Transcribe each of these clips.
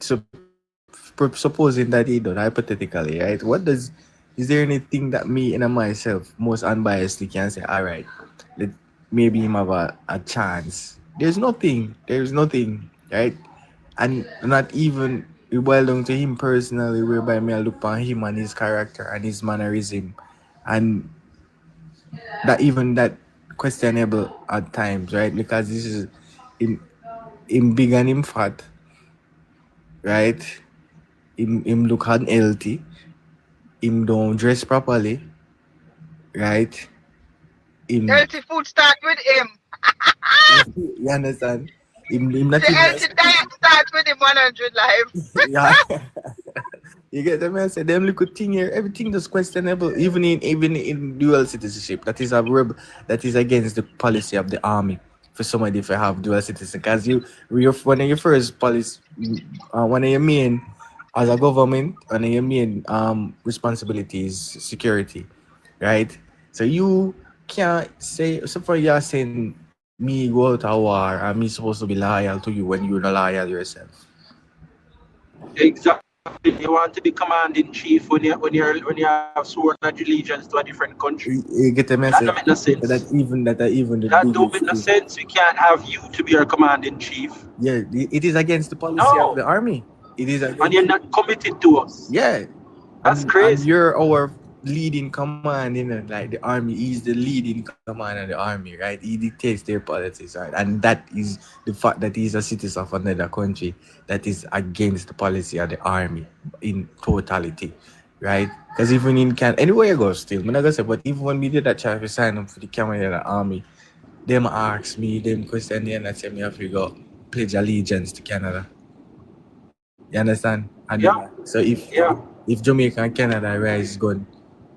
So, supposing that he done hypothetically, right? Is there anything that me and myself most unbiasedly can say? All right, let maybe him have a chance. There's nothing, right? And not even it boil down to him personally, whereby me I look on him and his character and his mannerism, and that even that questionable at times, right? Because this is him, him big and him fat, right? Him look unhealthy, him don't dress properly, right? Him Healthy food start with him. you understand? Him The not even healthy diet starts with him 100 life. yeah. You get them? I say them little thing here, everything that's questionable, even in dual citizenship. That is a that is against the policy of the army for somebody if you have dual citizenship. Because one of your first policy, one of your main as a government, one of your main responsibilities security, right? So you can't say so for you are saying me go out to war and me supposed to be loyal to you when you're not loyal yourself. Exactly. You want to be commanding chief when you have sworn allegiance to a different country. You get the That don't message make no sense. that even the That don't make biggest no thing. sense. We can't have you to be our commanding chief. Yeah, it is against the policy of No. the army. It is And you're against not committed to us. yeah, That's and crazy. you're our leading command in it, like the army. He's the leading command of the army, right? He dictates their politics, right? And that is the fact that he's a citizen of another country that is against the policy of the army in totality, right? Because even in can anywhere you go, still, I'm not gonna say, but even when we did that try to sign up for the Canadian army, them ask me them question and I say me have to go pledge allegiance to Canada. You understand? And Yeah. so if Jamaica and Canada rise gun,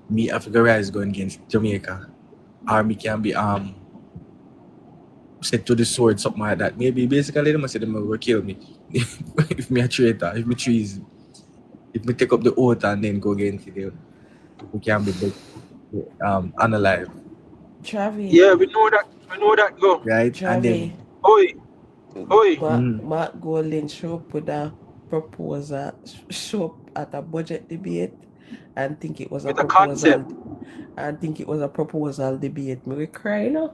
me Africa rise gun against Jamaica, army can be set to the sword, something like that. Maybe basically they must say them will kill me if me a traitor, if me treason, if me take up the oath and then go against them, we can be unalive, Travi, Yeah, we know that. We know that go. right? And Travi, then Oi, oi. Mark Golding show up with a proposal, show up at a budget debate and think it was a With a concept. proposal, and think it was a proposal debate. Me we cry, you know?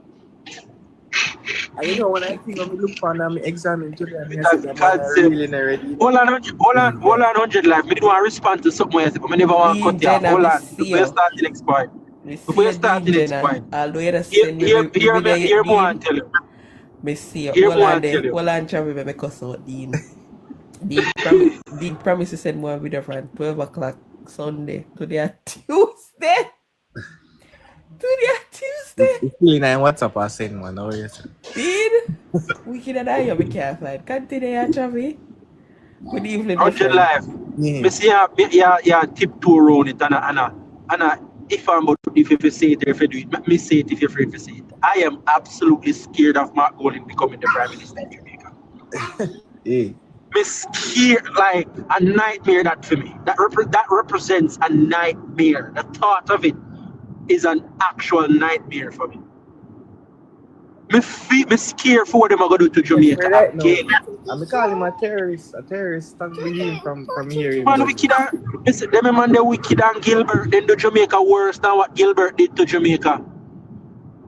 and you know when I think of me look for and me examine today and With I say a that man I concept. really not ready. Hold on, 100 life. Me do want to respond to something else, but I never want to cut Dean you off. Jenna, Hold me on. see Before you you. start the next point. Me see Before you you, start the Dean next Jenna. point. Although you Hear, send me hear, the hear, video me, yet, hear me Dean. and tell you. Me see you. Hear me Hold on and there. tell you. Hold on, Travi, me cuss out Dean. Dean promise to send more video from 12 o'clock Sunday. Today at Tuesday. Today at Tuesday. It's feeling in WhatsApp I send one. Oh yes. Dean. Wicked and I, we can't find. Continue, Travi. Good evening, my 100 friend. life. Yeah. Me see ya tiptoe around it and if I'm about if you say it or if you do it, let me say it if you're afraid to say it. I am absolutely scared of Mark Golding becoming the Prime Minister of Jamaica. Yeah. Me scared like a nightmare that for me. That represents a nightmare. The thought of it is an actual nightmare for me. Me scared for what them are gonna do to Yes, Jamaica right now. again. I'm calling him a terrorist. A terrorist. Thank him from hearing Man, them. wicked and listen, them man they wicked and Gilbert then do Jamaica worse than what Gilbert did to Jamaica.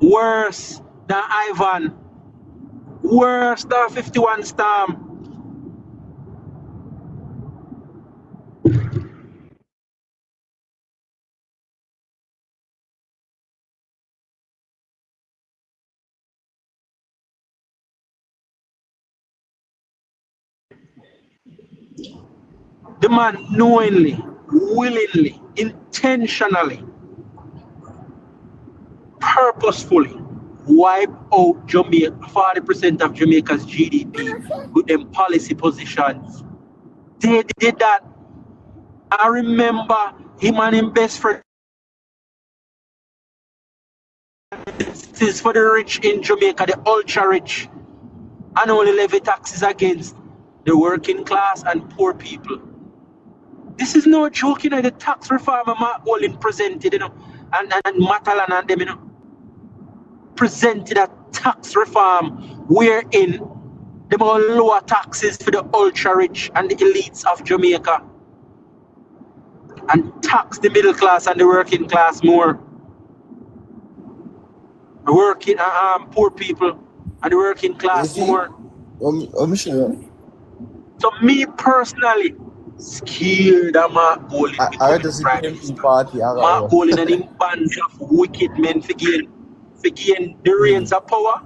Worse than Ivan. Worse than 51 Storm. The man knowingly, willingly, intentionally, purposefully wipe out Jamaica, 40% of Jamaica's GDP with them policy positions. They did that. I remember him and his best friend. This is for the rich in Jamaica, the ultra rich, and only levy taxes against the working class and poor people. This is no joke, you know, the tax reform Mark Olin presented, you know, and Matalan and them, you know, presented a tax reform wherein They want lower taxes for the ultra rich and the elites of Jamaica, and tax the middle class and the working class more. The working poor people and the working You class see? more. I'm sure. So me personally, scared of Mark Golding I becoming just see prime PNP minister. party. I got Mark one. Golding and him bunch of wicked men for gain the reins of power.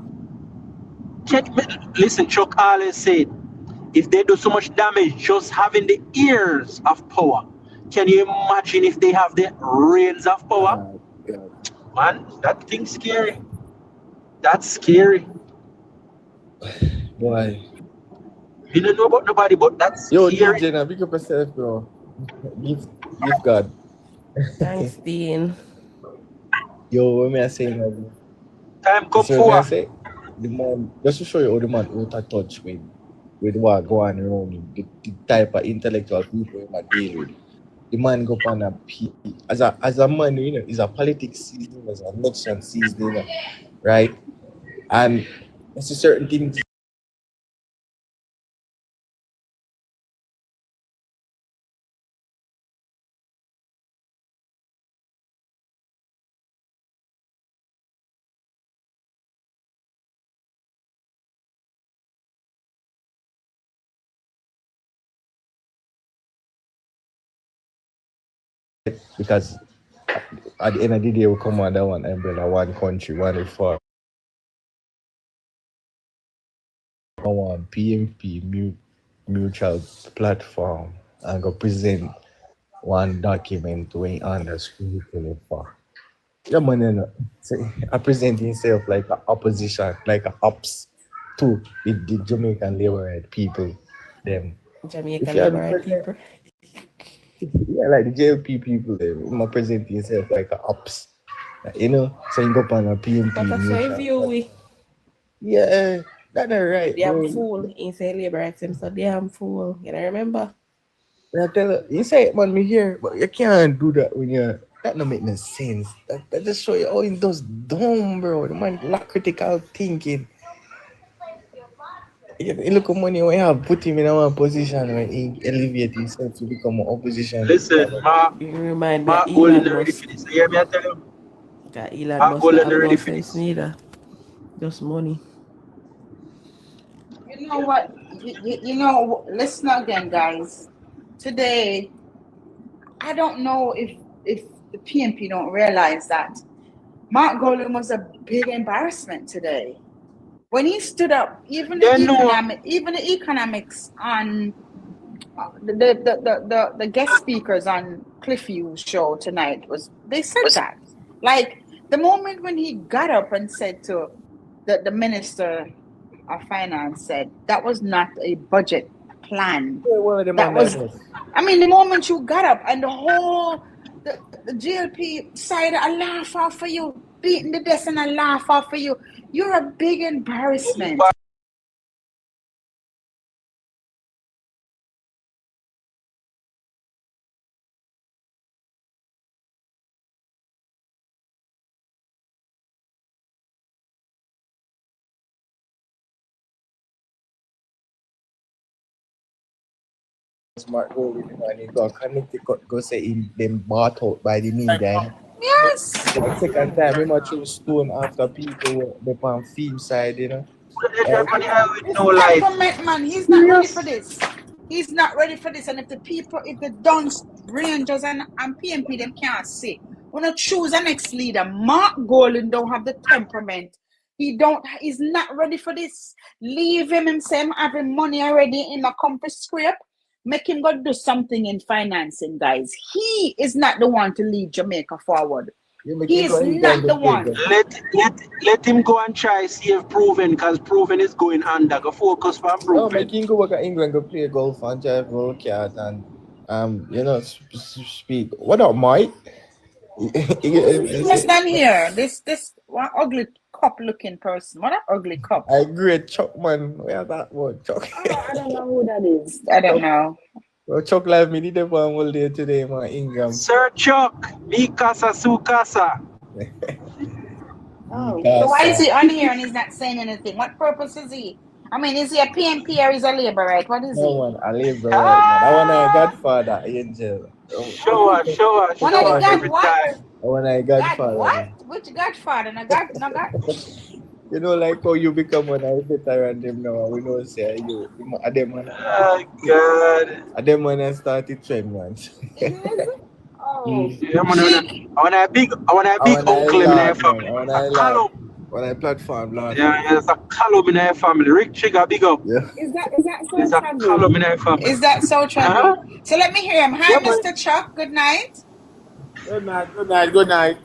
Listen, Chuck always said, if they do so much damage just having the ears of power, can you imagine if they have the reins of power? Yeah. Man, that thing's scary. That's scary. Boy. You don't know about nobody, but that's Yo, scary. DJ, now pick up yourself, bro. Give God. Thanks, Dean. Yo, what may I say now? Time You come see what may I for. say? The man, just to show you how the man out of touch with what go on around him, the type of intellectual people he might deal with. The man go on as a man, you know, is a politics season, as an election season, you know, right? And it's a certain thing because at the end of the day we come under one umbrella, one country, one reform. One PNP mutual platform and go present one document we under scrutiny for. Yeah, man, you know, so I present himself like an opposition, like a ops to the Jamaican labor people. Them. Jamaica If you are the liberate president, people. yeah, like the JLP people, them, I present himself like a ops. You know, so you go on a PNP But that's why view mutual. we. Yeah, that's not right, Damn bro. fool. He say liberate him, so damn fool. You know, remember? I tell her, you say it, man, me here, but you can't do that when you're. That don't make no sense. That just show you how he does dumb, bro. The man lack critical thinking. You look at money when you have put him in one position when he elevate himself to become an opposition. Listen, You remind me of Mark Golding Elon ready Musk. for this. You hear me? I tell you, That Elon Mark Musk not Golding have no ready for sense this. neither. Just money. You know what? You know, listen again, guys. Today, I don't know if the PNP don't realize that Mark Golan was a big embarrassment today. When he stood up, even the economics on the guest speakers on Cliffy's show tonight they said that. Like the moment when he got up and said to the minister of finance said that was not a budget plan. That was, I mean, the moment you got up and the whole the JLP side, I laugh off for you, beating the desk and I laugh off for you. You're a big embarrassment. Smart go with the man, he go Connecticut, go say him them bought out by the media. Yes. The second time, he might throw stone after people they on film side, you know. No light. Temperament, man. He's not ready for this. He's not ready for this. And if the Dons, Rangers and PNP, them can't see. We're not choose a next leader. Mark Golan don't have the temperament. He's not ready for this. Leave him say having money already in a compass scrape. Make him go do something in financing, guys. He is not the one to lead Jamaica forward. He is not the one. Let him go and try save Proven, because Proven is going under. Go focus for Proven. Oh, my king go back to England, go play golf and drive roll cat and you know speak. What up, Mike? Yes, down here. This one ugly cup looking person. What an ugly cup. I agree, Chuck man. Where that one, Chuck? I don't know who that is. I don't know. Well, Chuck live me did one all day today, my Ingram. Sir Chuck, mi casa su casa. Oh, so why is he on here and he's not saying anything? What purpose is he? I mean, is he a PNP or is he a laborite? What is No he? man, I live the right man. I want a godfather, Angel. Show us, show us, One of show the us God every what? time. I want a God godfather, what? man. Which Godfather? No God, no God. You know, like how you become one of the veteran them now. We know say you a them man. Oh God. A them man started trend man. It is. Oh, Yeah, man, Chick. I want a I big want a uncle in my lad man. family. I want A a lad. column. On a platform lad Yeah, man. yeah, there's a column in our family. Rick Trigger, big up. Yeah. Is that There's so a trendy? column in our family. Is that so trendy? Huh? So let me hear him. Yeah, Hi, man. Mr. Chuck. Good night. Good night, good night, good night.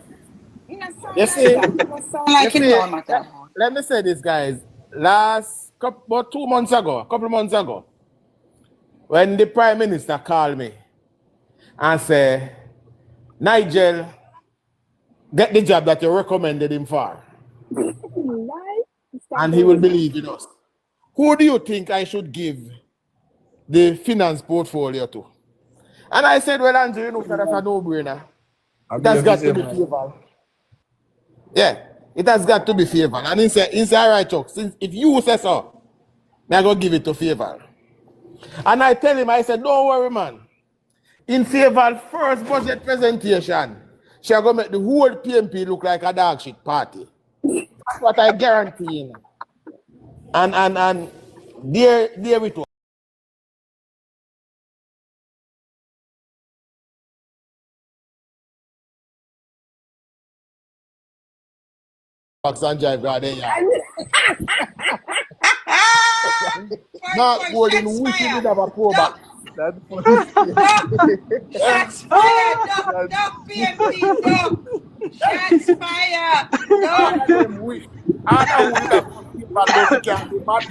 You know, sound You like see, that. You know, sound like it no matter. let me say this, guys. About 2 months ago, a couple of months ago, when the Prime Minister called me and said, Nigel, get the job that you recommended him for, and he will believe in us. Who do you think I should give the finance portfolio to? And I said, well, Andrew, you know, that's a no-brainer. It has got to be Fayval. Yeah, it has got to be Fayval. And he said, all right, Chuck, since if you say so, I'm going to give it to Fayval. And I tell him, I said, don't worry, man. In Fayval's first budget presentation, she's going to make the whole PNP look like a dog shit party. That's what I guarantee. You know. And there it was. And drive garden, yeah. Not holding wishing it have a pro back. That's Shots fired. Duck, PNP, duck. Shots fired. Duck. I would have people can't be mad.